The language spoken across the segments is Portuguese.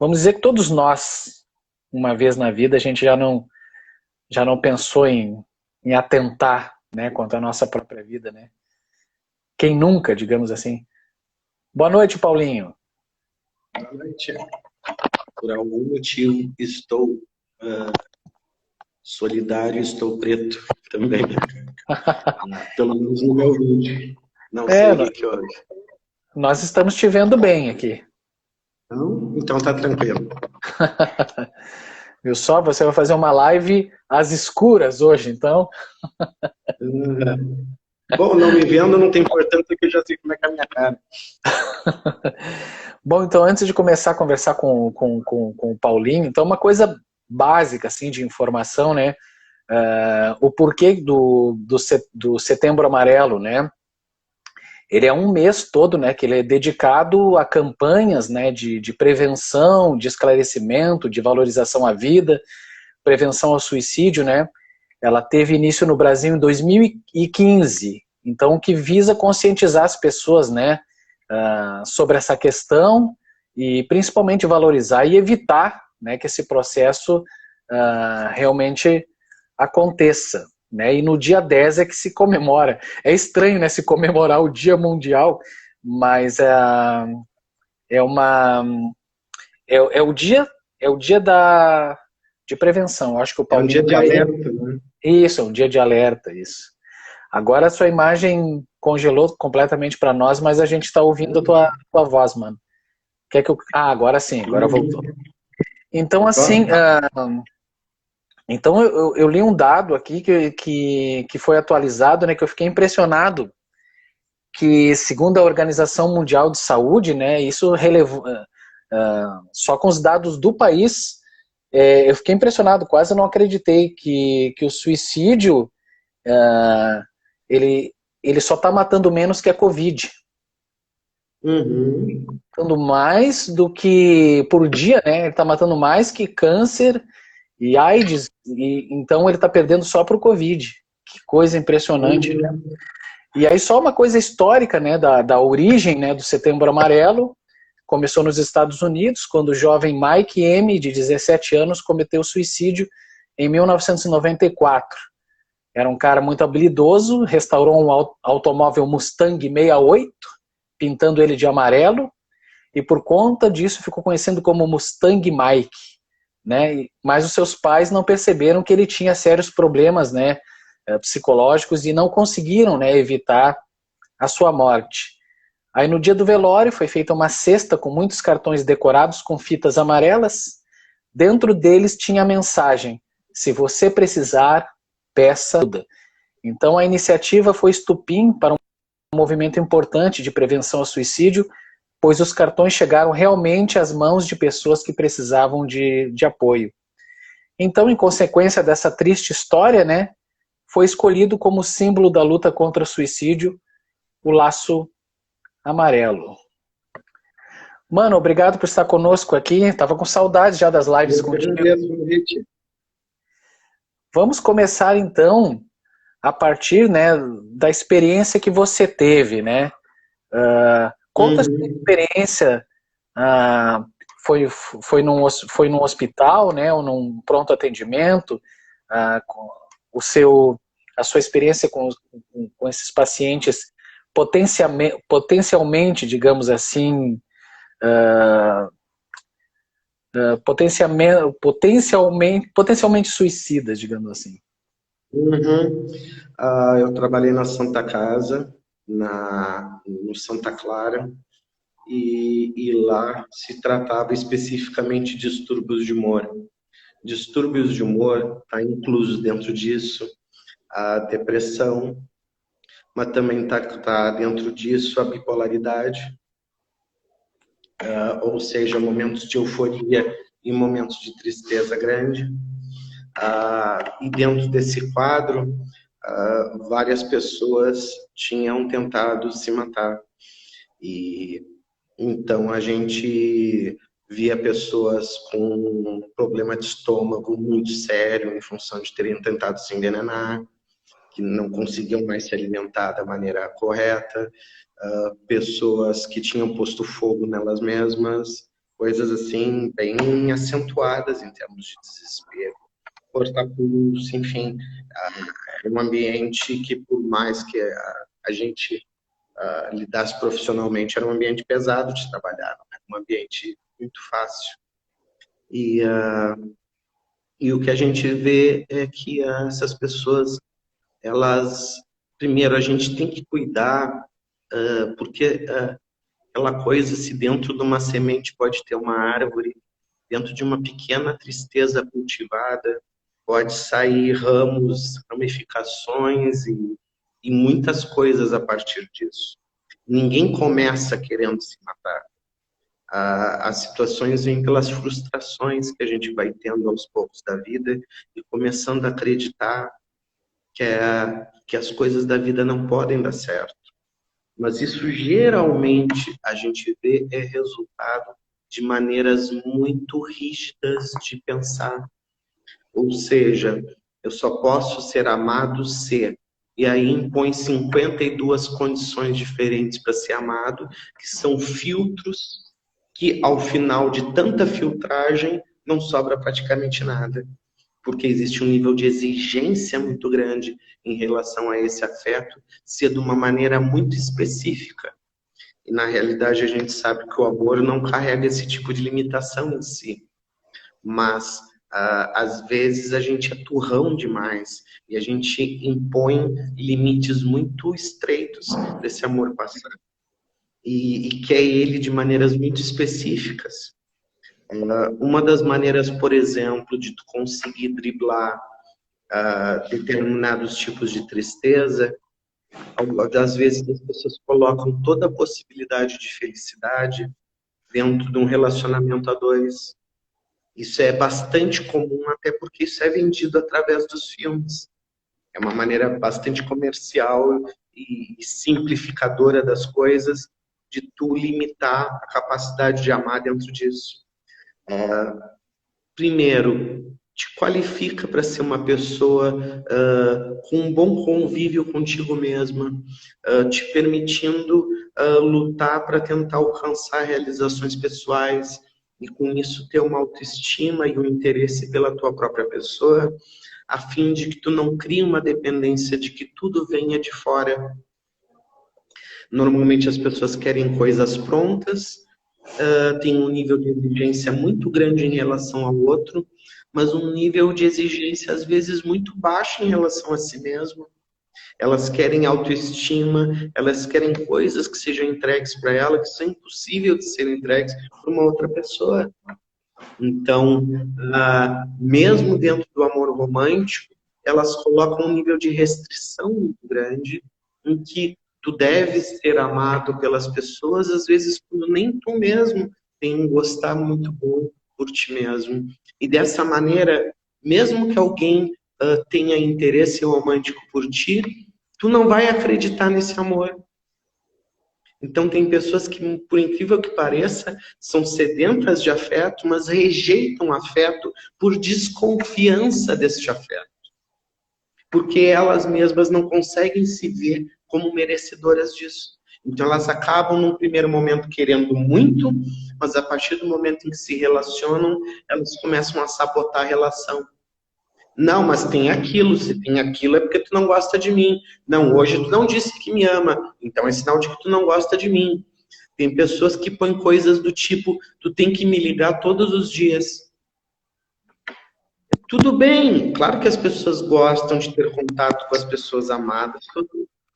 vamos dizer que todos nós, uma vez na vida, a gente já não pensou em atentar, né, contra a nossa própria vida, né? Quem nunca, digamos assim. Boa noite, Paulinho. Boa noite. Por algum motivo estou solidário, estou preto também. Pelo menos no meu vídeo. Não sei o que houve. Nós estamos te vendo bem aqui. Então tá tranquilo. Viu só? Você vai fazer uma live às escuras hoje, então. Bom, não me vendo não tem importância que eu já sei como é que é a minha cara. Bom, então antes de começar a conversar com o Paulinho, então uma coisa básica assim, de informação, né? O porquê do Setembro Amarelo, né? Ele é um mês todo, né, que ele é dedicado a campanhas, né, de prevenção, de esclarecimento, de valorização à vida, prevenção ao suicídio, né? Ela teve início no Brasil em 2015, então que visa conscientizar as pessoas, né, sobre essa questão e principalmente valorizar e evitar, né, que esse processo realmente aconteça. Né? E no dia 10 é que se comemora. É estranho, né, se comemorar o Dia Mundial, mas é o dia de prevenção. Eu acho que o Paulinho é um dia de alerta, né? Isso, é um dia de alerta, isso. Agora a sua imagem congelou completamente para nós, mas a gente está ouvindo a tua voz, mano. Quer que eu... agora sim, agora voltou. Então, assim, então eu li um dado aqui que foi atualizado, né, que eu fiquei impressionado, que segundo a Organização Mundial de Saúde, né, isso relevou, só com os dados do país, eu fiquei impressionado, quase não acreditei que o suicídio, ele só está matando menos que a Covid. Matando mais do que por dia, né, ele está matando mais que câncer e AIDS, então ele está perdendo só para o Covid. Que coisa impressionante, né? E aí só uma coisa histórica, né, da origem, né, do Setembro Amarelo, começou nos Estados Unidos, quando o jovem Mike M., de 17 anos, cometeu suicídio em 1994. Era um cara muito habilidoso, restaurou um automóvel Mustang 68, pintando ele de amarelo, e por conta disso ficou conhecido como Mustang Mike. Né? Mas os seus pais não perceberam que ele tinha sérios problemas, né, psicológicos e não conseguiram, né, evitar a sua morte. Aí no dia do velório foi feita uma cesta com muitos cartões decorados com fitas amarelas. Dentro deles tinha a mensagem: se você precisar, peça ajuda. Então a iniciativa foi estupim para um movimento importante de prevenção ao suicídio, pois os cartões chegaram realmente às mãos de pessoas que precisavam de apoio. Então, em consequência dessa triste história, né, foi escolhido como símbolo da luta contra o suicídio o laço amarelo. Mano, obrigado por estar conosco aqui. Tava com saudades já das lives contigo. Vamos começar então a partir, né, da experiência que você teve, né? Conta a sua experiência. Foi num hospital, né, ou num pronto atendimento? A sua experiência com esses pacientes potencialmente, digamos assim, potencialmente suicidas, digamos assim. Eu trabalhei na Santa Casa, no Santa Clara, e lá se tratava especificamente de distúrbios de humor. Distúrbios de humor está incluso dentro disso a depressão, mas também está dentro disso a bipolaridade, ou seja, momentos de euforia e momentos de tristeza grande. E dentro desse quadro, várias pessoas tinham tentado se matar. E então a gente via pessoas com problema de estômago muito sério em função de terem tentado se envenenar, que não conseguiam mais se alimentar da maneira correta, pessoas que tinham posto fogo nelas mesmas, coisas assim bem acentuadas em termos de desespero, cortar pulso, enfim, é um ambiente que, por mais que a gente lidasse profissionalmente, era um ambiente pesado de trabalhar, não era um ambiente muito fácil. E o que a gente vê é que essas pessoas, elas, primeiro, a gente tem que cuidar, porque aquela coisa, se dentro de uma semente pode ter uma árvore, dentro de uma pequena tristeza cultivada, pode sair ramos, ramificações e muitas coisas a partir disso. Ninguém começa querendo se matar. As situações vêm pelas frustrações que a gente vai tendo aos poucos da vida e começando a acreditar que as coisas da vida não podem dar certo. Mas isso geralmente a gente vê é resultado de maneiras muito rígidas de pensar. Ou seja, eu só posso ser amado se. E aí impõe 52 condições diferentes para ser amado, que são filtros que, ao final de tanta filtragem, não sobra praticamente nada. Porque existe um nível de exigência muito grande em relação a esse afeto, ser de uma maneira muito específica. E, na realidade, a gente sabe que o amor não carrega esse tipo de limitação em si. Mas, às vezes, a gente é turrão demais e a gente impõe limites muito estreitos desse amor passar. E quer ele de maneiras muito específicas. Uma das maneiras, por exemplo, de tu conseguir driblar determinados tipos de tristeza, às vezes as pessoas colocam toda a possibilidade de felicidade dentro de um relacionamento a dois. Isso é bastante comum, até porque isso é vendido através dos filmes. É uma maneira bastante comercial e simplificadora das coisas, de tu limitar a capacidade de amar dentro disso. Primeiro, te qualifica para ser uma pessoa com um bom convívio contigo mesma, te permitindo lutar para tentar alcançar realizações pessoais e com isso ter uma autoestima e um interesse pela tua própria pessoa, a fim de que tu não crie uma dependência de que tudo venha de fora. Normalmente as pessoas querem coisas prontas, tem um nível de exigência muito grande em relação ao outro, mas um nível de exigência às vezes muito baixo em relação a si mesmo. Elas querem autoestima, elas querem coisas que sejam entregues para ela, que são impossíveis de serem entregues para uma outra pessoa. Então, mesmo dentro do amor romântico, elas colocam um nível de restrição muito grande, em que tu deves ser amado pelas pessoas, às vezes quando nem tu mesmo tem um gostar muito bom por ti mesmo. E dessa maneira, mesmo que alguém tenha interesse romântico por ti, tu não vai acreditar nesse amor. Então tem pessoas que, por incrível que pareça, são sedentas de afeto, mas rejeitam afeto por desconfiança desse afeto. Porque elas mesmas não conseguem se ver como merecedoras disso. Então elas acabam num primeiro momento querendo muito, mas a partir do momento em que se relacionam, elas começam a sabotar a relação. Não, mas tem aquilo, se tem aquilo é porque tu não gosta de mim. Não, hoje tu não disse que me ama, então é sinal de que tu não gosta de mim. Tem pessoas que põem coisas do tipo, tu tem que me ligar todos os dias. Tudo bem, claro que as pessoas gostam de ter contato com as pessoas amadas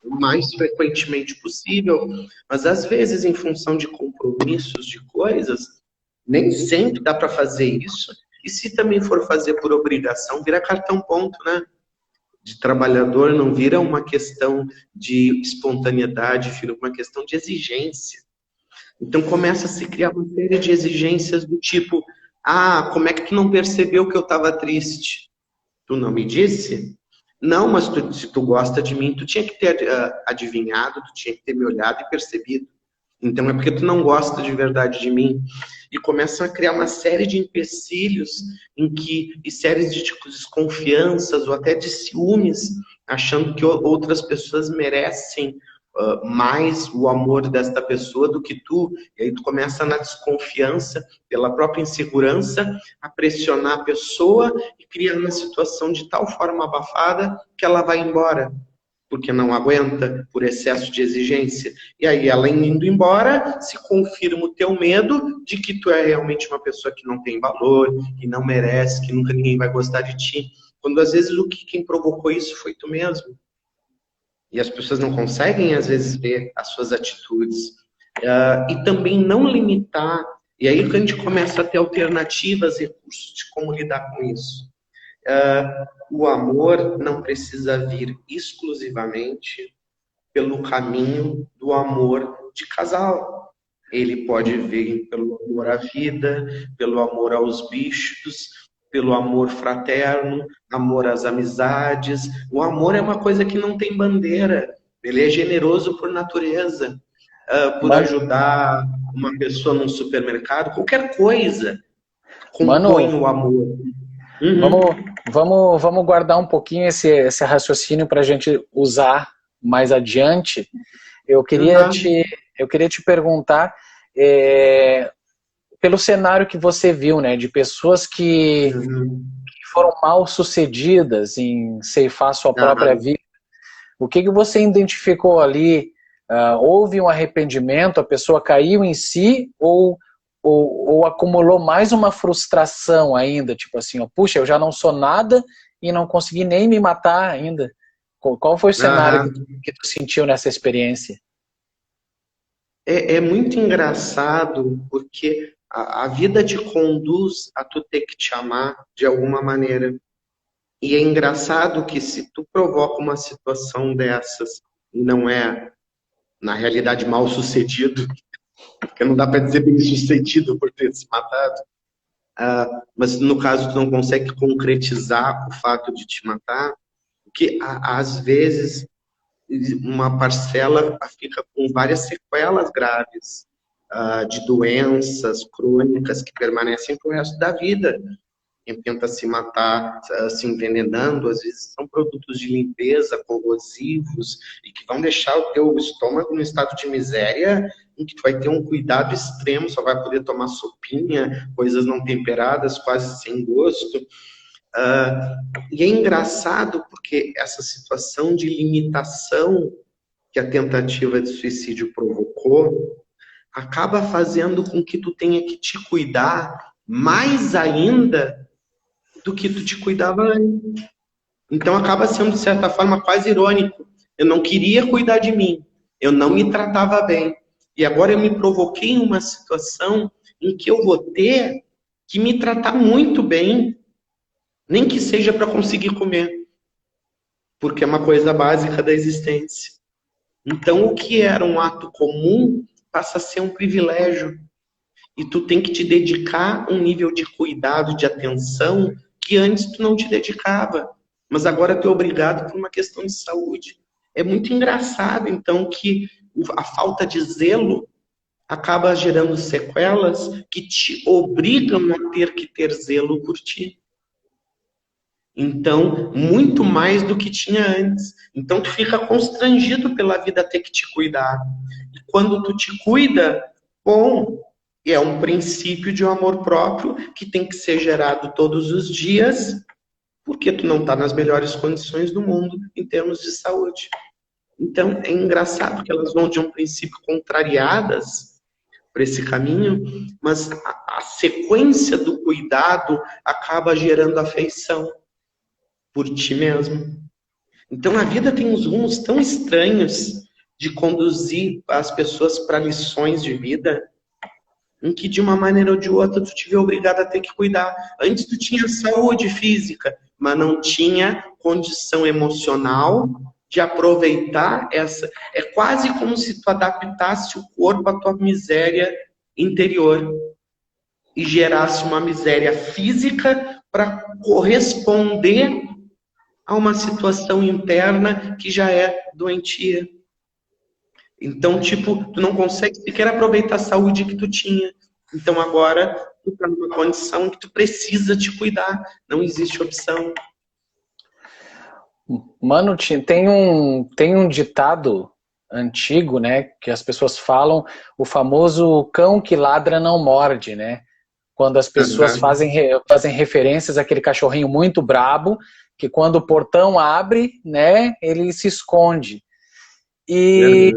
o mais frequentemente possível, mas às vezes em função de compromissos, de coisas, nem sempre dá para fazer isso. E se também for fazer por obrigação, vira cartão ponto, né? De trabalhador, não vira uma questão de espontaneidade, vira uma questão de exigência. Então começa a se criar uma série de exigências do tipo, como é que tu não percebeu que eu estava triste? Tu não me disse? Não, mas se tu gosta de mim, tu tinha que ter adivinhado, tu tinha que ter me olhado e percebido. Então é porque tu não gosta de verdade de mim. E começam a criar uma série de empecilhos e séries de desconfianças ou até de ciúmes, achando que outras pessoas merecem mais o amor desta pessoa do que tu, e aí tu começa na desconfiança, pela própria insegurança, a pressionar a pessoa e criar uma situação de tal forma abafada que ela vai embora, porque não aguenta, por excesso de exigência. E aí ela indo embora, se confirma o teu medo de que tu é realmente uma pessoa que não tem valor, que não merece, que nunca ninguém vai gostar de ti. Quando às vezes quem provocou isso foi tu mesmo. E as pessoas não conseguem, às vezes, ver as suas atitudes. E também não limitar. E aí que a gente começa a ter alternativas, recursos de como lidar com isso. O amor não precisa vir exclusivamente pelo caminho do amor de casal. Ele pode vir pelo amor à vida, pelo amor aos bichos, pelo amor fraterno, amor às amizades. O amor é uma coisa que não tem bandeira. Ele é generoso por natureza. Por ajudar uma pessoa num supermercado, qualquer coisa compõe o amor. Vamos guardar um pouquinho esse raciocínio para a gente usar mais adiante. Eu queria te perguntar, pelo cenário que você viu, né, de pessoas que foram mal sucedidas em ceifar sua própria vida, o que você identificou ali? Houve um arrependimento, a pessoa caiu em si, ou acumulou mais uma frustração ainda, tipo assim, ó, puxa, eu já não sou nada e não consegui nem me matar ainda. Qual foi o cenário que tu sentiu nessa experiência? É muito engraçado, porque a vida te conduz a tu ter que te amar de alguma maneira. E é engraçado que se tu provoca uma situação dessas e não é, na realidade, mal sucedido, porque não dá para dizer bem sucedido por ter se matado, mas no caso tu não consegue concretizar o fato de te matar, porque às vezes uma parcela fica com várias sequelas graves de doenças crônicas que permanecem pro resto da vida. Quem tenta se matar se envenenando, às vezes são produtos de limpeza corrosivos e que vão deixar o teu estômago no estado de miséria, em que tu vai ter um cuidado extremo, só vai poder tomar sopinha, coisas não temperadas, quase sem gosto. E é engraçado porque essa situação de limitação que a tentativa de suicídio provocou acaba fazendo com que tu tenha que te cuidar mais ainda do que tu te cuidava antes. Então acaba sendo, de certa forma, quase irônico. Eu não queria cuidar de mim, eu não me tratava bem. E agora eu me provoquei em uma situação em que eu vou ter que me tratar muito bem, nem que seja para conseguir comer, porque é uma coisa básica da existência. Então o que era um ato comum passa a ser um privilégio. E tu tem que te dedicar a um nível de cuidado, de atenção, que antes tu não te dedicava. Mas agora tu é obrigado por uma questão de saúde. É muito engraçado, então, que a falta de zelo acaba gerando sequelas que te obrigam a ter que ter zelo por ti. Então, muito mais do que tinha antes. Então, tu fica constrangido pela vida ter que te cuidar. E quando tu te cuida, bom, é um princípio de um amor próprio que tem que ser gerado todos os dias, porque tu não está nas melhores condições do mundo em termos de saúde. Então, é engraçado que elas vão de um princípio contrariadas para esse caminho, mas a sequência do cuidado acaba gerando afeição por ti mesmo. Então, a vida tem uns rumos tão estranhos de conduzir as pessoas para lições de vida, em que de uma maneira ou de outra tu te vê obrigado a ter que cuidar. Antes tu tinha saúde física, mas não tinha condição emocional de aproveitar essa. É quase como se tu adaptasse o corpo à tua miséria interior e gerasse uma miséria física para corresponder a uma situação interna que já é doentia. Então, tipo, tu não consegue sequer aproveitar a saúde que tu tinha. Então, agora, tu tá numa condição que tu precisa te cuidar. Não existe opção. Mano, tem um ditado antigo, né, que as pessoas falam, o famoso cão que ladra não morde, né? Quando as pessoas fazem referências àquele cachorrinho muito brabo, que quando o portão abre, né, ele se esconde. E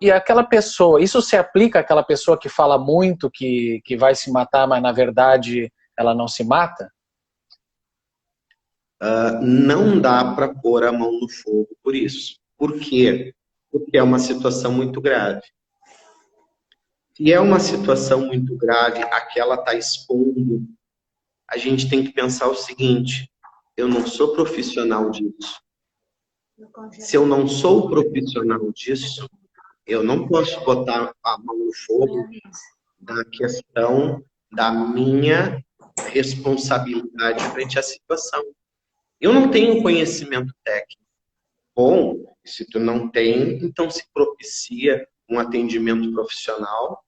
aquela pessoa, isso se aplica àquela pessoa que fala muito que vai se matar, mas na verdade ela não se mata? Não dá para pôr a mão no fogo por isso. Por quê? Porque é uma situação muito grave. Se é uma situação muito grave, a que ela está expondo, a gente tem que pensar o seguinte: eu não sou profissional disso. Se eu não sou profissional disso, eu não posso botar a mão no fogo da questão da minha responsabilidade frente à situação. Eu não tenho conhecimento técnico. Bom, se tu não tem, então se propicia um atendimento profissional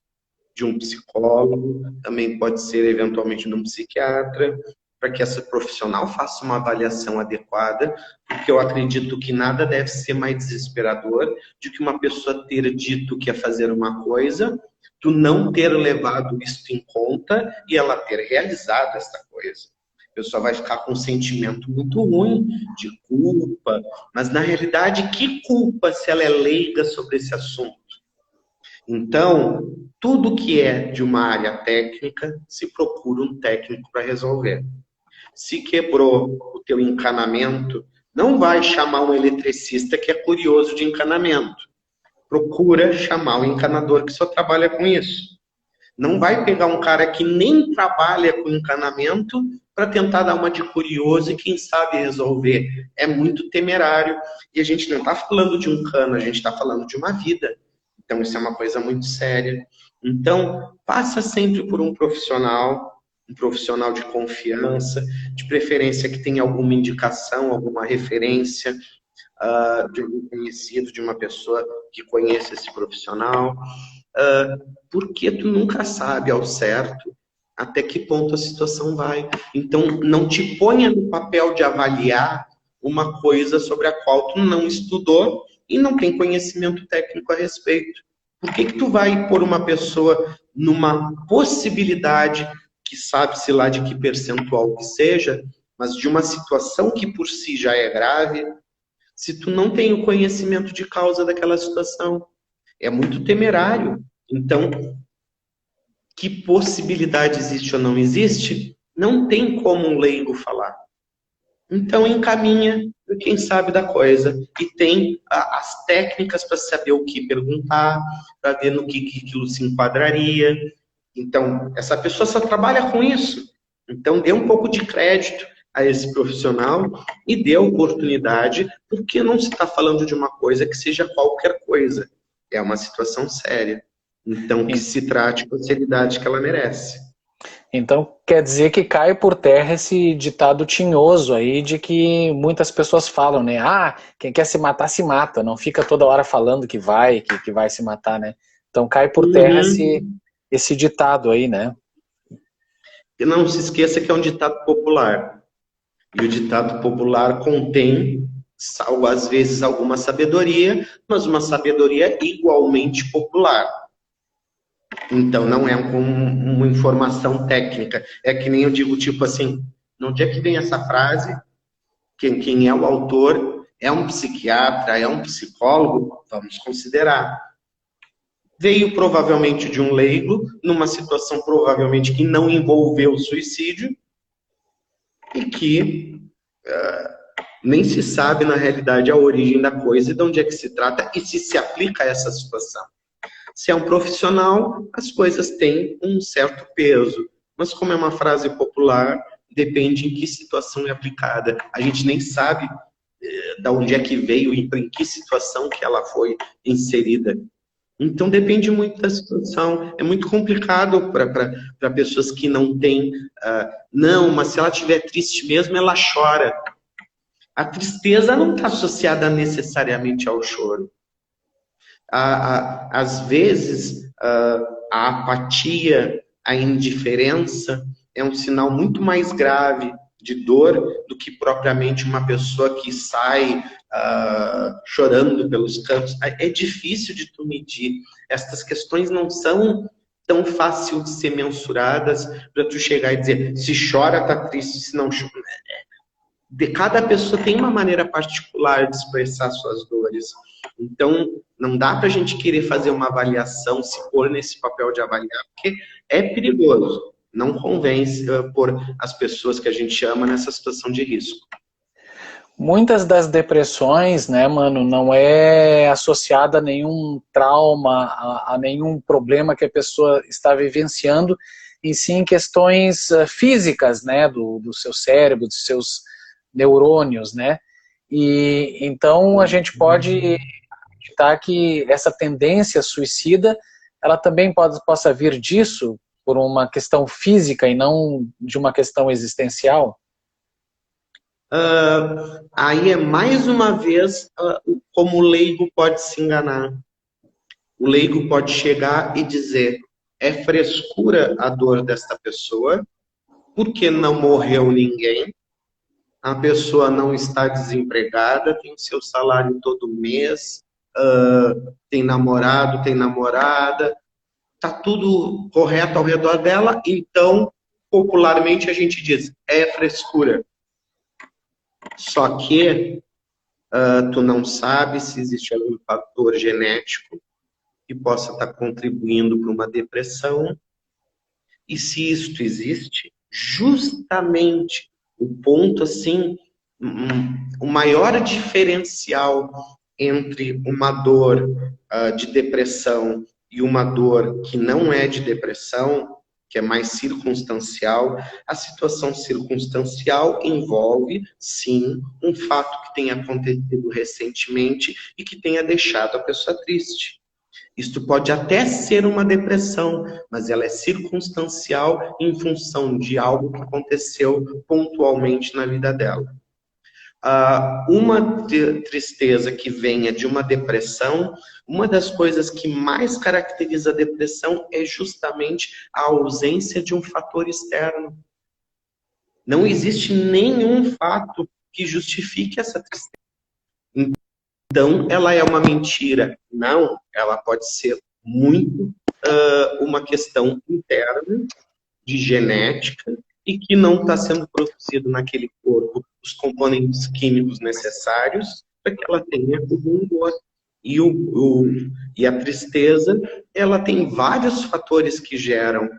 de um psicólogo, também pode ser eventualmente de um psiquiatra, para que essa profissional faça uma avaliação adequada, porque eu acredito que nada deve ser mais desesperador de que uma pessoa ter dito que ia fazer uma coisa, tu não ter levado isso em conta e ela ter realizado essa coisa. A pessoa vai ficar com um sentimento muito ruim de culpa, mas na realidade, que culpa se ela é leiga sobre esse assunto? Então, tudo que é de uma área técnica, se procura um técnico para resolver. Se quebrou o teu encanamento, não vai chamar um eletricista que é curioso de encanamento. Procura chamar um encanador que só trabalha com isso. Não vai pegar um cara que nem trabalha com encanamento para tentar dar uma de curioso e quem sabe resolver. É muito temerário. E a gente não está falando de um cano, a gente está falando de uma vida. Então, isso é uma coisa muito séria. Então, passa sempre por um profissional de confiança, de preferência que tenha alguma indicação, alguma referência de um conhecido, de uma pessoa que conheça esse profissional, porque tu nunca sabe ao certo até que ponto a situação vai. Então, não te ponha no papel de avaliar uma coisa sobre a qual tu não estudou e não tem conhecimento técnico a respeito. Por que tu vai pôr uma pessoa numa possibilidade, que sabe-se lá de que percentual que seja, mas de uma situação que por si já é grave, se tu não tem o conhecimento de causa daquela situação? É muito temerário. Então, que possibilidade existe ou não existe, não tem como um leigo falar. Então, encaminha para quem sabe da coisa. E tem as técnicas para saber o que perguntar, para ver no que aquilo se enquadraria. Então, essa pessoa só trabalha com isso. Então, dê um pouco de crédito a esse profissional e dê a oportunidade, porque não se está falando de uma coisa que seja qualquer coisa. É uma situação séria. Então, que se trate com a seriedade que ela merece. Então, quer dizer que cai por terra esse ditado tinhoso aí de que muitas pessoas falam, né? Ah, quem quer se matar, se mata. Não fica toda hora falando que vai se matar, né? Então cai por terra esse ditado aí, né? E não se esqueça que é um ditado popular. E o ditado popular contém, às vezes, alguma sabedoria, mas uma sabedoria igualmente popular. Então, não é uma informação técnica. É que nem eu digo, tipo assim, onde é que vem essa frase? Quem é o autor? É um psiquiatra? É um psicólogo? Vamos considerar. Veio provavelmente de um leigo, numa situação provavelmente que não envolveu suicídio, e que nem se sabe, na realidade, a origem da coisa e de onde é que se trata e se aplica a essa situação. Se é um profissional, as coisas têm um certo peso. Mas como é uma frase popular, depende em que situação é aplicada. A gente nem sabe de onde é que veio e em que situação que ela foi inserida. Então depende muito da situação. É muito complicado para pessoas que não têm... não, mas se ela estiver triste mesmo, ela chora. A tristeza não está associada necessariamente ao choro. Às vezes, a apatia, a indiferença é um sinal muito mais grave de dor do que propriamente uma pessoa que sai chorando pelos cantos. É difícil de tu medir. Estas questões não são tão fáceis de ser mensuradas para tu chegar e dizer se chora, tá triste, se não chora. De cada pessoa tem uma maneira particular de expressar suas dores. Então, não dá para a gente querer fazer uma avaliação, se pôr nesse papel de avaliar, porque é perigoso. Não convém pôr as pessoas que a gente ama nessa situação de risco. Muitas das depressões, né, mano, não é associada a nenhum trauma, a nenhum problema que a pessoa está vivenciando, e sim questões físicas, né, do seu cérebro, dos seus neurônios, né? E então a gente pode acreditar que essa tendência suicida, ela também possa vir disso, por uma questão física e não de uma questão existencial? Aí é mais uma vez como o leigo pode se enganar. O leigo pode chegar e dizer: é frescura a dor desta pessoa, porque não morreu ninguém, a pessoa não está desempregada, tem o seu salário todo mês, tem namorado, tem namorada, tá tudo correto ao redor dela, então popularmente a gente diz: é frescura. Só que tu não sabe se existe algum fator genético que possa estar contribuindo para uma depressão. E se isto existe, justamente o ponto, assim, o maior diferencial entre uma dor de depressão e uma dor que não é de depressão, que é mais circunstancial, a situação circunstancial envolve, sim, um fato que tenha acontecido recentemente e que tenha deixado a pessoa triste. Isto pode até ser uma depressão, mas ela é circunstancial em função de algo que aconteceu pontualmente na vida dela. Uma tristeza que venha de uma depressão, uma das coisas que mais caracteriza a depressão é justamente a ausência de um fator externo. Não existe nenhum fato que justifique essa tristeza. Então, ela é uma mentira? Não, ela pode ser muito uma questão interna, de genética, e que não está sendo produzido naquele corpo os componentes químicos necessários para que ela tenha o bom humor. E a tristeza, ela tem vários fatores que geram,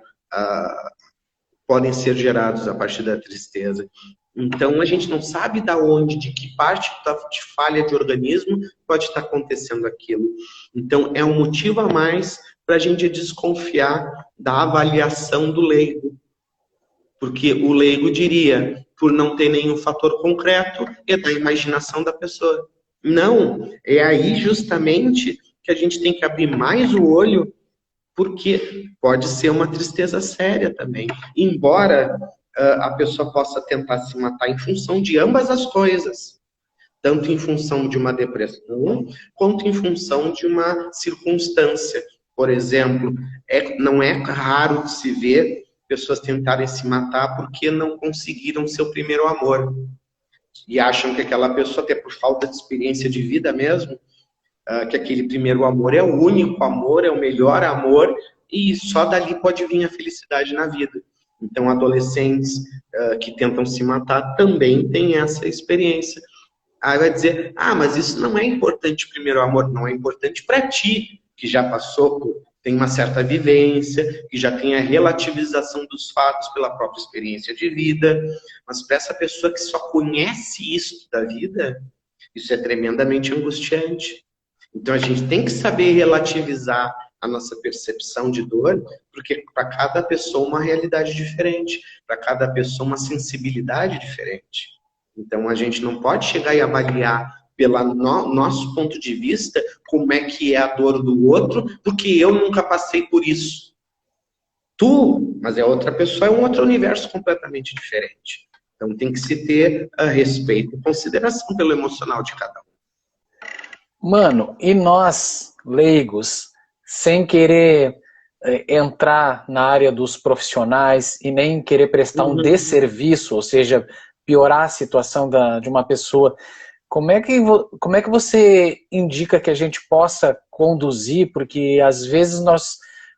podem ser gerados a partir da tristeza. Então, a gente não sabe de onde, de que parte de falha de organismo pode estar acontecendo aquilo. Então, é um motivo a mais para a gente desconfiar da avaliação do leigo. Porque o leigo diria, por não ter nenhum fator concreto, é da imaginação da pessoa. Não, é aí justamente que a gente tem que abrir mais o olho, porque pode ser uma tristeza séria também. Embora a pessoa possa tentar se matar em função de ambas as coisas. Tanto em função de uma depressão, quanto em função de uma circunstância. Por exemplo, não é raro de se ver pessoas tentarem se matar porque não conseguiram seu primeiro amor. E acham que aquela pessoa, até por falta de experiência de vida mesmo, que aquele primeiro amor é o único amor, é o melhor amor, e só dali pode vir a felicidade na vida. Então, adolescentes que tentam se matar também têm essa experiência. Aí vai dizer, mas isso não é importante, primeiro amor, não é importante para ti, que já passou, tem uma certa vivência, que já tem a relativização dos fatos pela própria experiência de vida, mas para essa pessoa que só conhece isso da vida, isso é tremendamente angustiante. Então a gente tem que saber relativizar a nossa percepção de dor, porque para cada pessoa uma realidade diferente, para cada pessoa uma sensibilidade diferente. Então a gente não pode chegar e avaliar pelo nosso ponto de vista como é que é a dor do outro, porque eu nunca passei por isso. Tu, mas é outra pessoa, é um outro universo completamente diferente. Então tem que se ter respeito e consideração pelo emocional de cada um. Mano, e nós, leigos, sem querer entrar na área dos profissionais e nem querer prestar um desserviço, ou seja, piorar a situação de uma pessoa, como é que você indica que a gente possa conduzir? Porque às vezes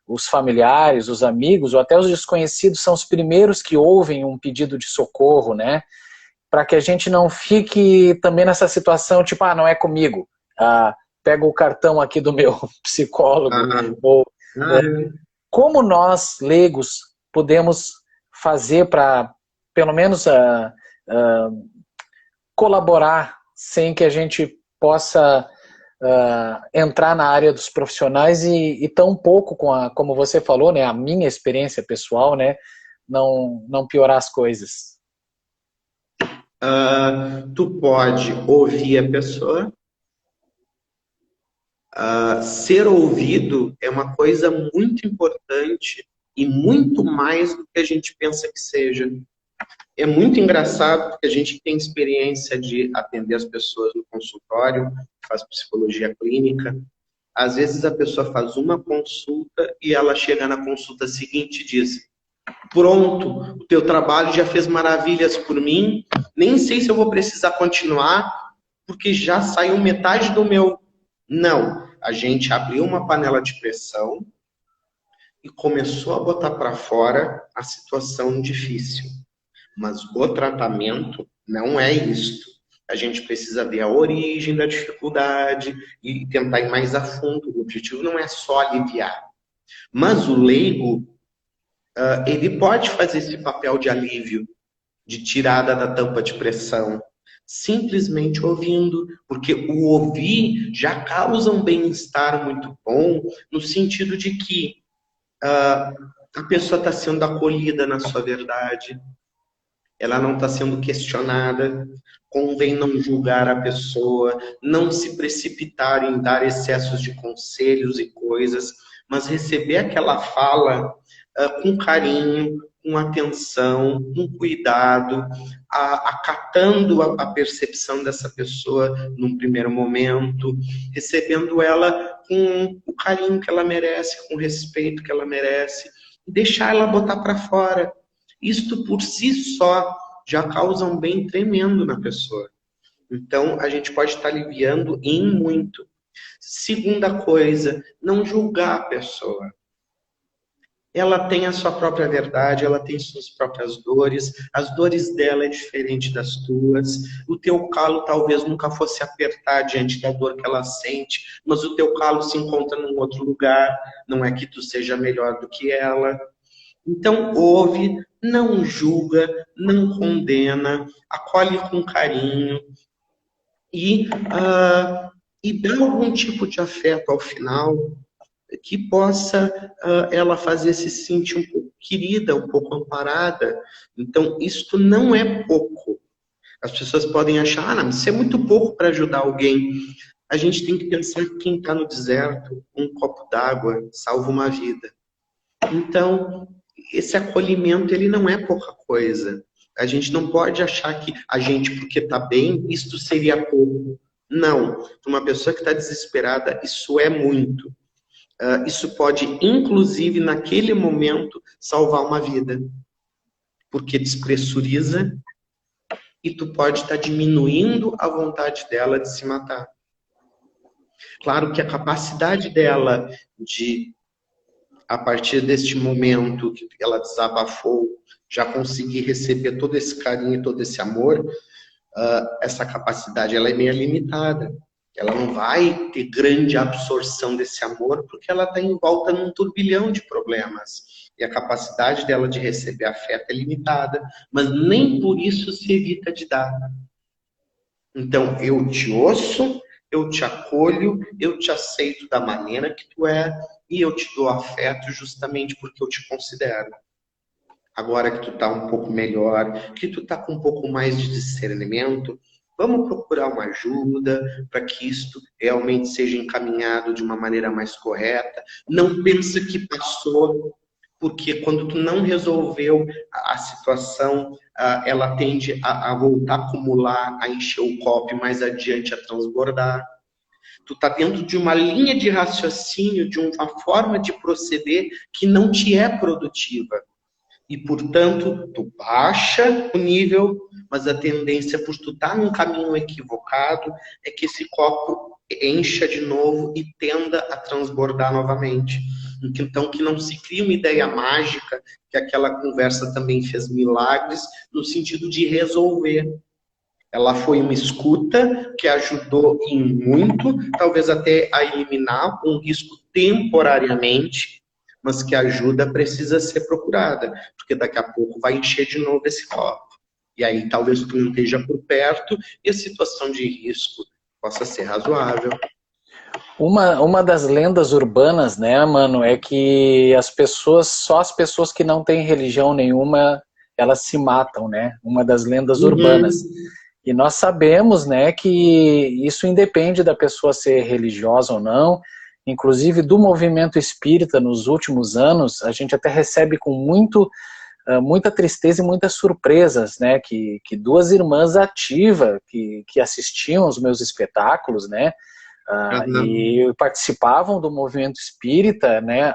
os familiares, os amigos ou até os desconhecidos são os primeiros que ouvem um pedido de socorro, né? Para que a gente não fique também nessa situação, tipo, não é comigo. Pega o cartão aqui do meu psicólogo. Ou, como nós, leigos, podemos fazer para, pelo menos, colaborar sem que a gente possa entrar na área dos profissionais e tão pouco, como você falou, né, a minha experiência pessoal, né, não piorar as coisas? Tu pode ouvir a pessoa. Ser ouvido é uma coisa muito importante e muito mais do que a gente pensa que seja. É muito engraçado porque a gente tem experiência de atender as pessoas no consultório, faz psicologia clínica. Às vezes a pessoa faz uma consulta e ela chega na consulta seguinte e diz: pronto, o teu trabalho já fez maravilhas por mim, nem sei se eu vou precisar continuar, porque já saiu metade do meu... Não, a gente abriu uma panela de pressão e começou a botar para fora a situação difícil. Mas o tratamento não é isto. A gente precisa ver a origem da dificuldade e tentar ir mais a fundo. O objetivo não é só aliviar. Mas o leigo, ele pode fazer esse papel de alívio, de tirada da tampa de pressão, simplesmente ouvindo, porque o ouvir já causa um bem-estar muito bom, no sentido de que a pessoa está sendo acolhida na sua verdade, ela não está sendo questionada. Convém não julgar a pessoa, não se precipitar em dar excessos de conselhos e coisas, mas receber aquela fala com carinho, com atenção, com cuidado, acatando a percepção dessa pessoa num primeiro momento, recebendo ela com o carinho que ela merece, com o respeito que ela merece, e deixar ela botar para fora. Isto por si só já causa um bem tremendo na pessoa. Então, a gente pode estar aliviando em muito. Segunda coisa, não julgar a pessoa. Ela tem a sua própria verdade, ela tem suas próprias dores, as dores dela é diferente das tuas, o teu calo talvez nunca fosse apertar diante da dor que ela sente, mas o teu calo se encontra num outro lugar, não é que tu seja melhor do que ela. Então, ouve, não julga, não condena, acolhe com carinho e dá algum tipo de afeto ao final que possa ela fazer se sentir um pouco querida, um pouco amparada. Então, isto não é pouco. As pessoas podem achar, não, isso é muito pouco para ajudar alguém. A gente tem que pensar que quem está no deserto, um copo d'água salva uma vida. Então, esse acolhimento, ele não é pouca coisa. A gente não pode achar que a gente, porque está bem, isto seria pouco. Não. Para uma pessoa que está desesperada, isso é muito. Isso pode, inclusive, naquele momento, salvar uma vida. Porque despressuriza e tu pode estar diminuindo a vontade dela de se matar. Claro que a capacidade dela de, a partir deste momento que ela desabafou, já conseguir receber todo esse carinho e todo esse amor, essa capacidade ela é meio limitada. Ela não vai ter grande absorção desse amor porque ela está envolta num turbilhão de problemas. E a capacidade dela de receber afeto é limitada, mas nem por isso se evita de dar. Então, eu te ouço, eu te acolho, eu te aceito da maneira que tu é e eu te dou afeto justamente porque eu te considero. Agora que tu tá um pouco melhor, que tu tá com um pouco mais de discernimento, vamos procurar uma ajuda para que isto realmente seja encaminhado de uma maneira mais correta. Não pensa que passou, porque quando tu não resolveu a situação, ela tende a voltar a acumular, a encher o copo e mais adiante a transbordar. Tu tá dentro de uma linha de raciocínio, de uma forma de proceder que não te é produtiva. E, portanto, tu baixa o nível, mas a tendência, por tu estar num caminho equivocado, é que esse copo encha de novo e tenda a transbordar novamente. Então, que não se crie uma ideia mágica, que aquela conversa também fez milagres, no sentido de resolver. Ela foi uma escuta que ajudou em muito, talvez até a eliminar um risco temporariamente, mas que a ajuda precisa ser procurada, porque daqui a pouco vai encher de novo esse copo. E aí talvez tu não esteja por perto e a situação de risco possa ser razoável. Uma das lendas urbanas, né, mano, é que só as pessoas que não têm religião nenhuma, elas se matam, né? Uma das lendas urbanas. E nós sabemos, né, que isso independe da pessoa ser religiosa ou não. Inclusive, do movimento espírita, nos últimos anos, a gente até recebe com muita tristeza e muitas surpresas, né, que duas irmãs ativas que assistiam aos meus espetáculos, né, e participavam do movimento espírita, né,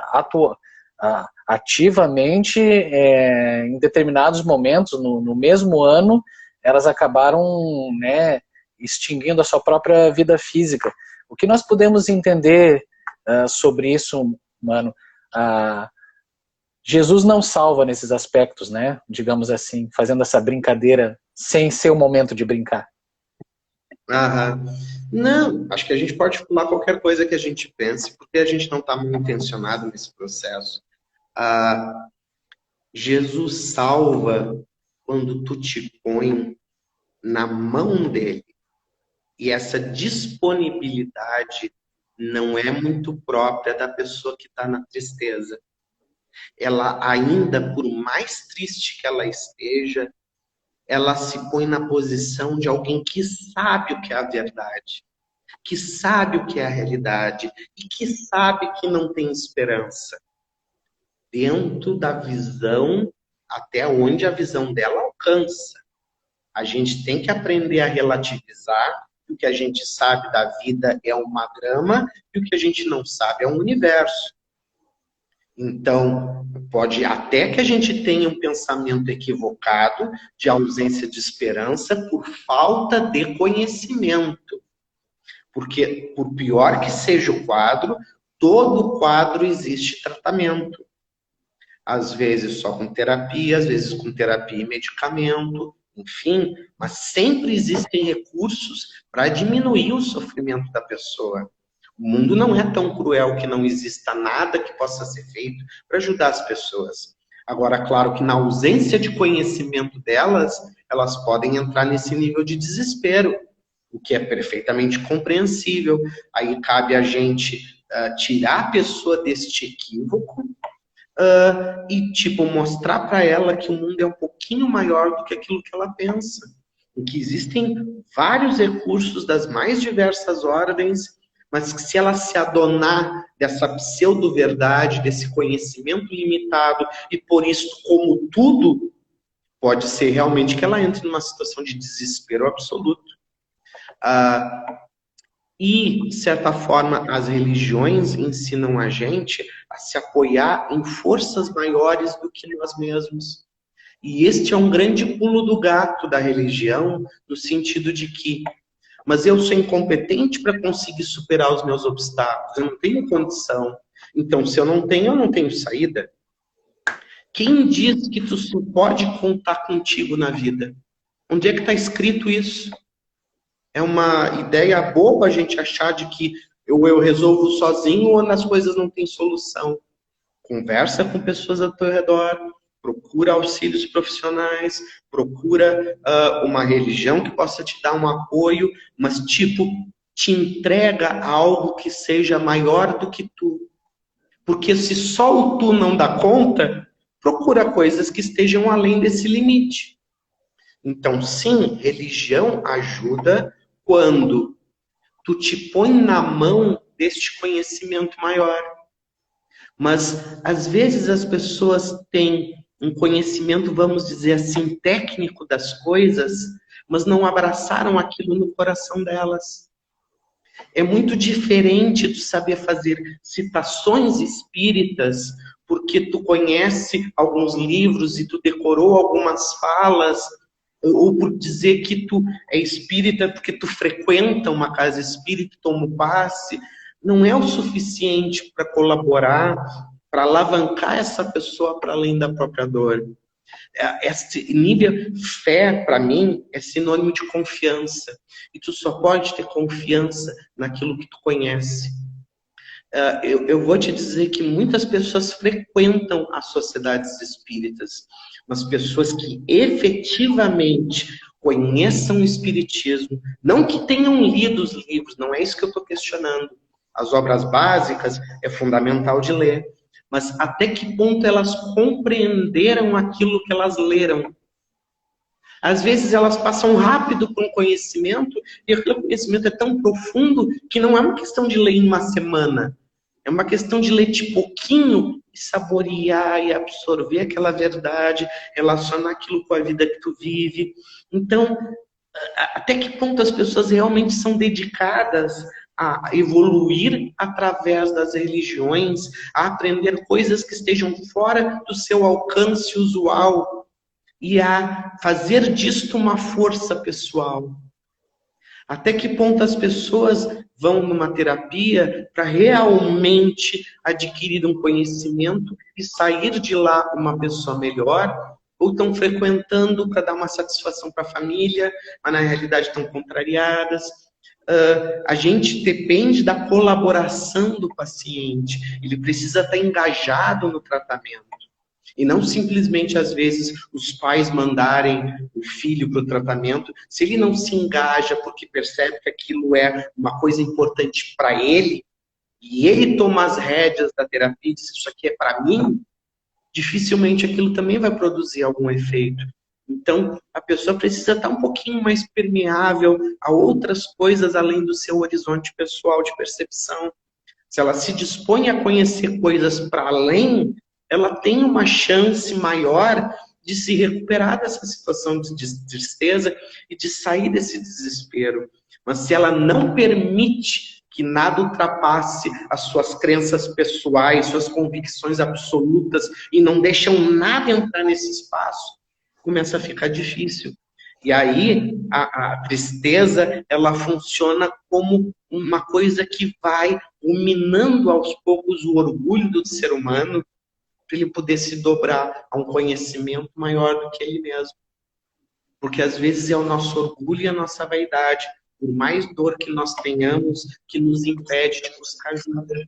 ativamente, em determinados momentos, no mesmo ano, elas acabaram, né, extinguindo a sua própria vida física. O que nós podemos entender sobre isso, mano? Jesus não salva nesses aspectos, né, digamos assim, fazendo essa brincadeira sem ser o momento de brincar. Não, acho que a gente pode falar qualquer coisa que a gente pense, porque a gente não está muito intencionado nesse processo. Jesus salva quando tu te põe na mão dele. E essa disponibilidade não é muito própria da pessoa que está na tristeza. Ela ainda, por mais triste que ela esteja, ela se põe na posição de alguém que sabe o que é a verdade, que sabe o que é a realidade e que sabe que não tem esperança. Dentro da visão, até onde a visão dela alcança. A gente tem que aprender a relativizar. O que a gente sabe da vida é uma grama e o que a gente não sabe é um universo. Então, pode até que a gente tenha um pensamento equivocado de ausência de esperança por falta de conhecimento. Porque, por pior que seja o quadro, todo quadro existe tratamento. Às vezes só com terapia, às vezes com terapia e medicamento, enfim, mas sempre existem recursos para diminuir o sofrimento da pessoa. O mundo não é tão cruel que não exista nada que possa ser feito para ajudar as pessoas. Agora, claro que na ausência de conhecimento delas, elas podem entrar nesse nível de desespero, o que é perfeitamente compreensível. Aí cabe a gente tirar a pessoa deste equívoco e, tipo, mostrar para ela que o mundo é um pouquinho maior do que aquilo que ela pensa. E que existem vários recursos das mais diversas ordens, mas que se ela se adonar dessa pseudo-verdade, desse conhecimento limitado, e por isso, como tudo, pode ser realmente que ela entre numa situação de desespero absoluto. E, de certa forma, as religiões ensinam a gente a se apoiar em forças maiores do que nós mesmos. E este é um grande pulo do gato da religião, no sentido de que, mas eu sou incompetente para conseguir superar os meus obstáculos, eu não tenho condição. Então, se eu não tenho saída. Quem diz que tu só pode contar contigo na vida? Onde é que está escrito isso? É uma ideia boba a gente achar de que eu resolvo sozinho ou as coisas não têm solução. Conversa com pessoas ao teu redor, procura auxílios profissionais, procura uma religião que possa te dar um apoio, mas tipo, te entrega algo que seja maior do que tu. Porque se só o tu não dá conta, procura coisas que estejam além desse limite. Então, sim, religião ajuda quando tu te põe na mão deste conhecimento maior. Mas, às vezes, as pessoas têm um conhecimento, vamos dizer assim, técnico das coisas, mas não abraçaram aquilo no coração delas. É muito diferente tu saber fazer citações espíritas, porque tu conhece alguns livros e tu decorou algumas falas, ou por dizer que tu é espírita porque tu frequenta uma casa espírita, toma o passe, não é o suficiente para colaborar, para alavancar essa pessoa para além da própria dor. Esse nível fé, para mim, é sinônimo de confiança. E tu só pode ter confiança naquilo que tu conhece. Eu vou te dizer que muitas pessoas frequentam as sociedades espíritas, mas pessoas que efetivamente conheçam o espiritismo, não que tenham lido os livros, não é isso que eu estou questionando. As obras básicas é fundamental de ler, mas até que ponto elas compreenderam aquilo que elas leram? Às vezes elas passam rápido por um conhecimento, e aquele conhecimento é tão profundo que não é uma questão de ler em uma semana. É uma questão de ler de pouquinho e saborear e absorver aquela verdade, relacionar aquilo com a vida que tu vive. Então, até que ponto as pessoas realmente são dedicadas a evoluir através das religiões, a aprender coisas que estejam fora do seu alcance usual e a fazer disto uma força pessoal? Até que ponto as pessoas vão numa terapia para realmente adquirir um conhecimento e sair de lá uma pessoa melhor? Ou estão frequentando para dar uma satisfação para a família, mas na realidade estão contrariadas? A gente depende da colaboração do paciente. Ele precisa estar engajado no tratamento. E não simplesmente, às vezes, os pais mandarem o filho para o tratamento, se ele não se engaja porque percebe que aquilo é uma coisa importante para ele, e ele toma as rédeas da terapia e diz, isso aqui é para mim, dificilmente aquilo também vai produzir algum efeito. Então, a pessoa precisa estar um pouquinho mais permeável a outras coisas além do seu horizonte pessoal de percepção. Se ela se dispõe a conhecer coisas para além, ela tem uma chance maior de se recuperar dessa situação de tristeza e de sair desse desespero. Mas se ela não permite que nada ultrapasse as suas crenças pessoais, suas convicções absolutas, e não deixam nada entrar nesse espaço, começa a ficar difícil. E aí, a tristeza, ela funciona como uma coisa que vai minando aos poucos o orgulho do ser humano, para ele poder se dobrar a um conhecimento maior do que ele mesmo. Porque às vezes é o nosso orgulho e a nossa vaidade, por mais dor que nós tenhamos, que nos impede de buscar ajuda.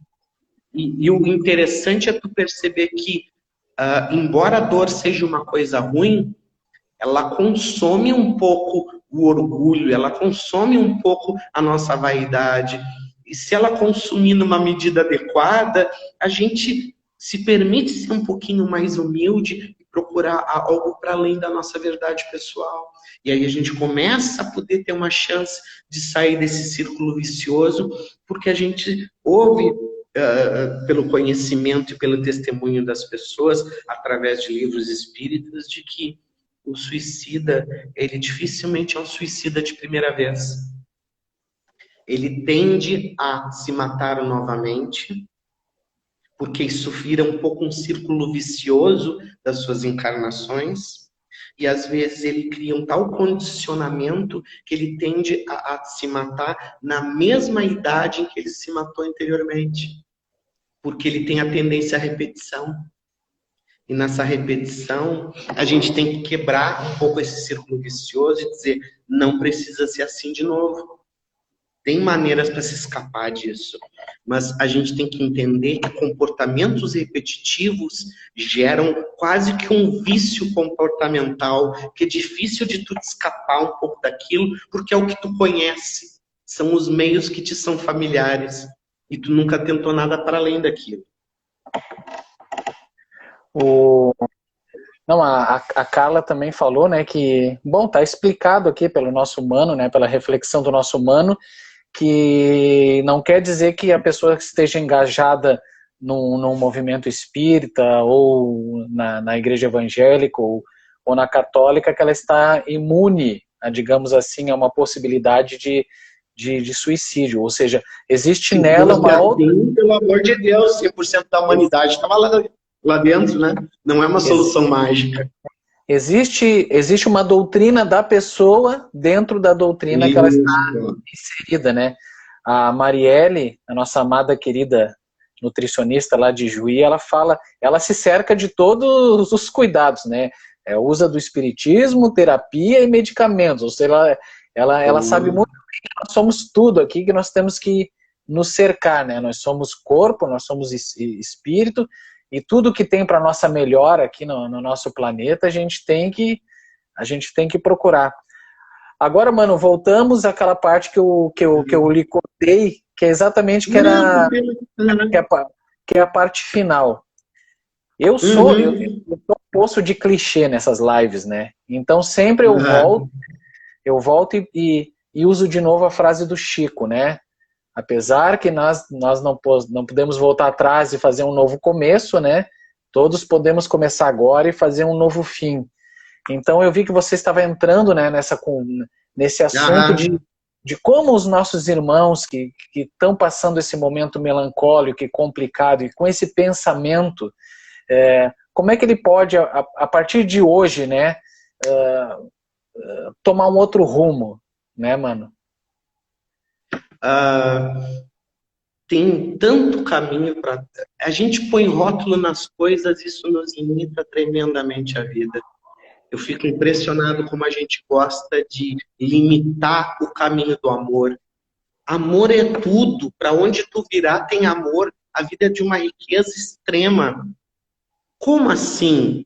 E o interessante é tu perceber que, embora a dor seja uma coisa ruim, ela consome um pouco o orgulho, ela consome um pouco a nossa vaidade. E se ela consumir numa medida adequada, a gente se permite ser um pouquinho mais humilde e procurar algo para além da nossa verdade pessoal. E aí a gente começa a poder ter uma chance de sair desse círculo vicioso, porque a gente ouve, pelo conhecimento e pelo testemunho das pessoas, através de livros espíritas, de que o suicida, ele dificilmente é um suicida de primeira vez. Ele tende a se matar novamente, porque isso vira um pouco um círculo vicioso das suas encarnações, e às vezes ele cria um tal condicionamento que ele tende a se matar na mesma idade em que ele se matou anteriormente, porque ele tem a tendência à repetição. E nessa repetição, a gente tem que quebrar um pouco esse círculo vicioso e dizer, não precisa ser assim de novo. Tem maneiras para se escapar disso, mas a gente tem que entender que comportamentos repetitivos geram quase que um vício comportamental, que é difícil de tu te escapar um pouco daquilo, porque é o que tu conhece, são os meios que te são familiares, e tu nunca tentou nada para além daquilo. Não, a Carla também falou, né, que, bom, tá explicado aqui pelo nosso humano, né, pela reflexão do nosso humano, que não quer dizer que a pessoa que esteja engajada num movimento espírita ou na igreja evangélica ou na católica, que ela está imune, digamos assim, a uma possibilidade de suicídio. Ou seja, existe nela uma outra... Pelo amor de Deus, 100% da humanidade estava lá dentro, né? Não é uma solução mágica. existe uma doutrina da pessoa dentro da doutrina que ela está inserida, né? A Marielle, a nossa amada querida nutricionista lá de Juí, ela fala, ela se cerca de todos os cuidados, né? Usa do espiritismo, terapia e medicamentos. Ou seja, ela sabe muito bem que nós somos tudo aqui, que nós temos que nos cercar, né? Nós somos corpo, nós somos espírito, e tudo que tem para nossa melhora aqui no nosso planeta, a gente tem que procurar. Agora, mano, voltamos àquela parte que eu lhe contei, que é exatamente que é a parte final. Eu sou poço de clichê nessas lives, né? Então sempre eu volto e uso de novo a frase do Chico, né? Apesar que nós não podemos voltar atrás e fazer um novo começo, né? Todos podemos começar agora e fazer um novo fim. Então eu vi que você estava entrando, né, nesse assunto de como os nossos irmãos que estão passando esse momento melancólico e complicado e com esse pensamento, como é que ele pode, a partir de hoje, né, tomar um outro rumo, né, mano? Tem tanto caminho para... A gente põe rótulo nas coisas, isso nos limita tremendamente a vida. Eu fico impressionado como a gente gosta de limitar o caminho do amor. Amor é tudo. Para onde tu virar tem amor. A vida é de uma riqueza extrema. Como assim?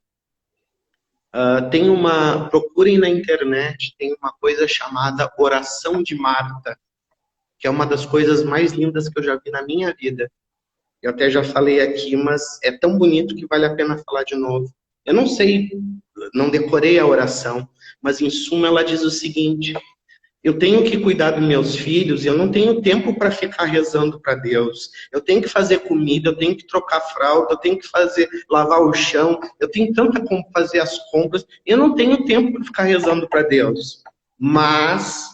Procurem na internet, tem uma coisa chamada Oração de Marta, que é uma das coisas mais lindas que eu já vi na minha vida. Eu até já falei aqui, mas é tão bonito que vale a pena falar de novo. Eu não sei, não decorei a oração, mas em suma ela diz o seguinte: eu tenho que cuidar dos meus filhos e eu não tenho tempo para ficar rezando para Deus. Eu tenho que fazer comida, eu tenho que trocar fralda, eu tenho que lavar o chão, eu tenho tanta como fazer as compras, eu não tenho tempo para ficar rezando para Deus. Mas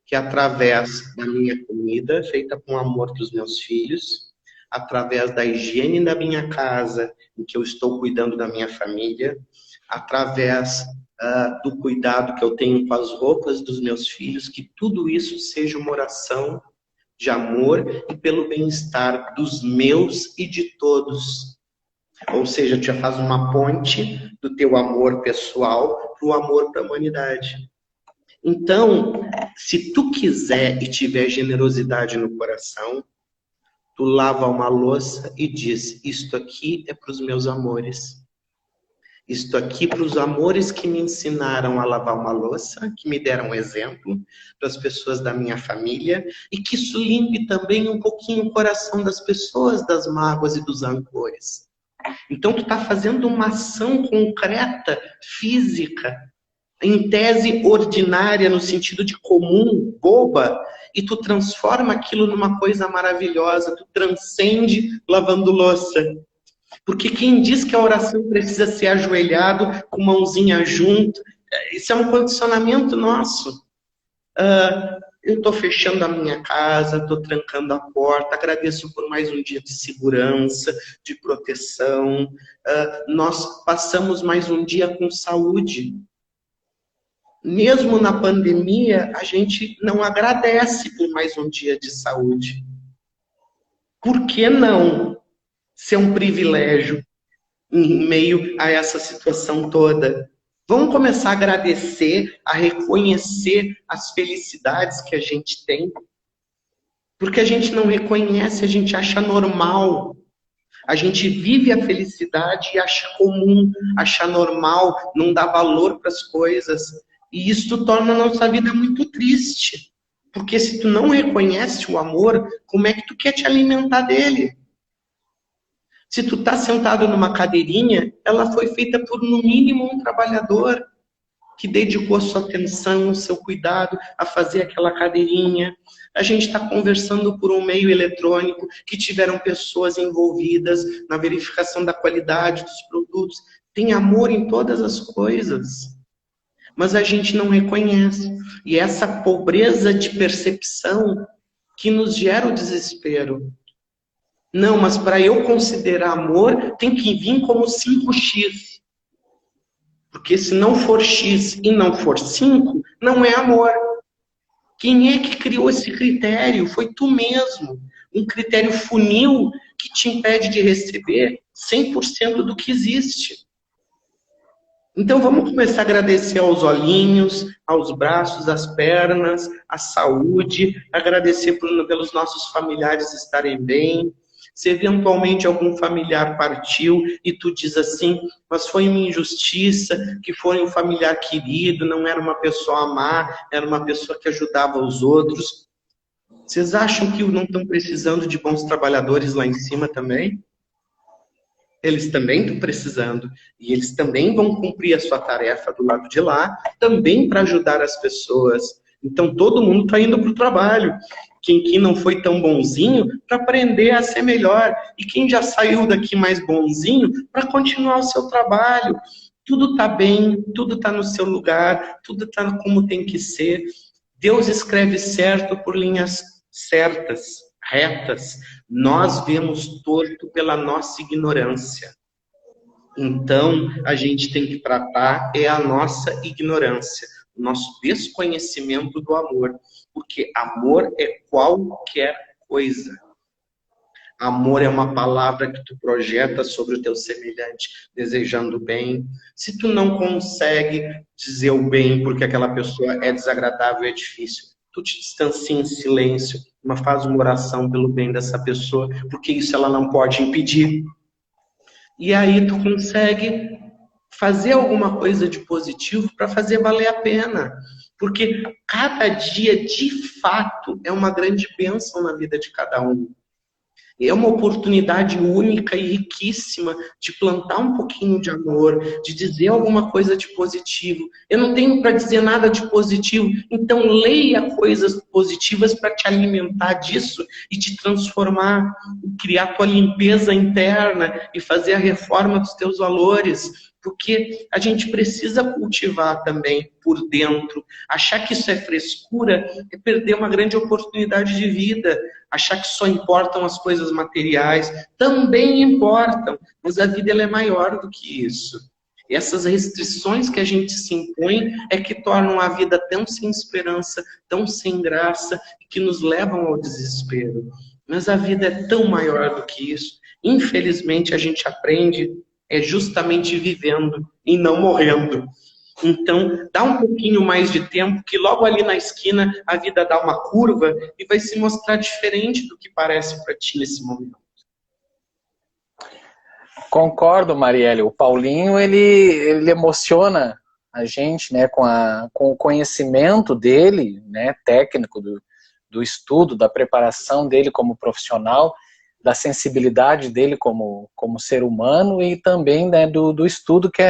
que através da minha comida, feita com amor dos meus filhos, através da higiene da minha casa, em que eu estou cuidando da minha família, através do cuidado que eu tenho com as roupas dos meus filhos, que tudo isso seja uma oração de amor e pelo bem-estar dos meus e de todos. Ou seja, tu já faz uma ponte do teu amor pessoal para o amor para a humanidade. Então, se tu quiser e tiver generosidade no coração, tu lava uma louça e diz: isto aqui é para os meus amores. Isto aqui para os amores que me ensinaram a lavar uma louça, que me deram um exemplo, para as pessoas da minha família, e que isso limpe também um pouquinho o coração das pessoas, das mágoas e dos rancores. Então tu está fazendo uma ação concreta, física, em tese ordinária, no sentido de comum, boba, e tu transforma aquilo numa coisa maravilhosa, tu transcende lavando louça. Porque quem diz que a oração precisa ser ajoelhado, com mãozinha junto, isso é um condicionamento nosso. Eu estou fechando a minha casa, estou trancando a porta, agradeço por mais um dia de segurança, de proteção. Nós passamos mais um dia com saúde. Mesmo na pandemia, a gente não agradece por mais um dia de saúde. Por que não ser um privilégio em meio a essa situação toda? Vamos começar a agradecer, a reconhecer as felicidades que a gente tem. Porque a gente não reconhece, a gente acha normal. A gente vive a felicidade e acha comum, acha normal, não dá valor para as coisas. E isso torna a nossa vida muito triste. Porque se tu não reconhece o amor, como é que tu quer te alimentar dele? Se tu tá sentado numa cadeirinha, ela foi feita por, no mínimo, um trabalhador que dedicou sua atenção, seu cuidado a fazer aquela cadeirinha. A gente está conversando por um meio eletrônico que tiveram pessoas envolvidas na verificação da qualidade dos produtos. Tem amor em todas as coisas. Mas a gente não reconhece. E essa pobreza de percepção que nos gera o desespero. Não, mas para eu considerar amor, tem que vir como 5x. Porque se não for X e não for 5, não é amor. Quem é que criou esse critério? Foi tu mesmo. Um critério funil que te impede de receber 100% do que existe. Então vamos começar a agradecer aos olhinhos, aos braços, às pernas, à saúde, agradecer pelos nossos familiares estarem bem. Se eventualmente algum familiar partiu e tu diz assim, mas foi uma injustiça, que foi um familiar querido, não era uma pessoa má, era uma pessoa que ajudava os outros. Vocês acham que não estão precisando de bons trabalhadores lá em cima também? Eles também estão precisando. E eles também vão cumprir a sua tarefa do lado de lá, também para ajudar as pessoas. Então, todo mundo está indo para o trabalho. Quem não foi tão bonzinho, para aprender a ser melhor. E quem já saiu daqui mais bonzinho, para continuar o seu trabalho. Tudo está bem, tudo está no seu lugar, tudo está como tem que ser. Deus escreve certo por linhas certas, retas. Nós vemos torto pela nossa ignorância. Então, a gente tem que tratar a nossa ignorância, o nosso desconhecimento do amor. Porque amor é qualquer coisa. Amor é uma palavra que tu projeta sobre o teu semelhante, desejando bem. Se tu não consegue dizer o bem porque aquela pessoa é desagradável e é difícil, tu te distancia em silêncio, mas faz uma oração pelo bem dessa pessoa, porque isso ela não pode impedir. E aí tu consegue fazer alguma coisa de positivo para fazer valer a pena. Porque cada dia, de fato, é uma grande bênção na vida de cada um. É uma oportunidade única e riquíssima de plantar um pouquinho de amor, de dizer alguma coisa de positivo. Eu não tenho para dizer nada de positivo, então leia coisas positivas para te alimentar disso e te transformar, criar tua limpeza interna e fazer a reforma dos teus valores. Porque a gente precisa cultivar também por dentro. Achar que isso é frescura é perder uma grande oportunidade de vida. Achar que só importam as coisas materiais também importam, mas a vida ela é maior do que isso. E essas restrições que a gente se impõe é que tornam a vida tão sem esperança, tão sem graça, que nos levam ao desespero. Mas a vida é tão maior do que isso. Infelizmente, a gente aprende justamente vivendo e não morrendo. Então, dá um pouquinho mais de tempo, que logo ali na esquina a vida dá uma curva e vai se mostrar diferente do que parece para ti nesse momento. Concordo, Marielle. O Paulinho, ele emociona a gente, né, com o conhecimento dele, né, técnico do estudo, da preparação dele como profissional, da sensibilidade dele como ser humano e também, né, do estudo que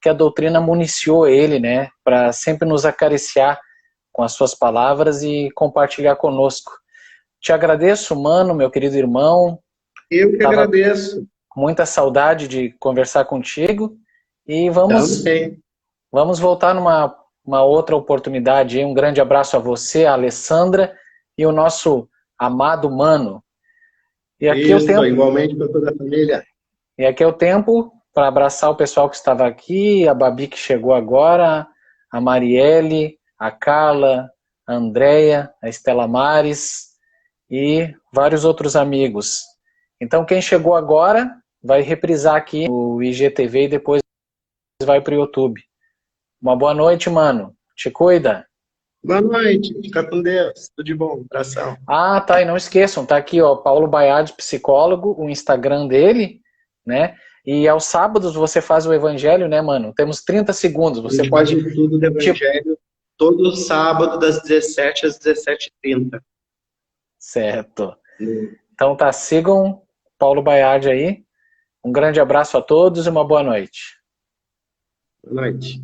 a doutrina municiou ele, né, para sempre nos acariciar com as suas palavras e compartilhar conosco. Te agradeço, mano, meu querido irmão. Eu que agradeço. Muita saudade de conversar contigo e vamos voltar numa outra oportunidade. Um grande abraço a você, a Alessandra e o nosso amado mano. E aqui isso, igualmente para toda a família. E aqui é o tempo para abraçar o pessoal que estava aqui, a Babi que chegou agora, a Marielle, a Carla, a Andréia, a Estela Mares e vários outros amigos. Então quem chegou agora vai reprisar aqui no IGTV e depois vai para o YouTube. Uma boa noite, mano. Te cuida. Boa noite. Fica com Deus. Tudo de bom. Abração. Ah, tá. E não esqueçam, tá aqui, ó, Paulo Baiades, psicólogo, o Instagram dele, né? E aos sábados você faz o evangelho, né, mano? Temos 30 segundos. Você pode tudo do evangelho todo sábado das 17 às 17h30. Certo. Então tá, sigam Paulo Baiade aí. Um grande abraço a todos e uma boa noite. Boa noite.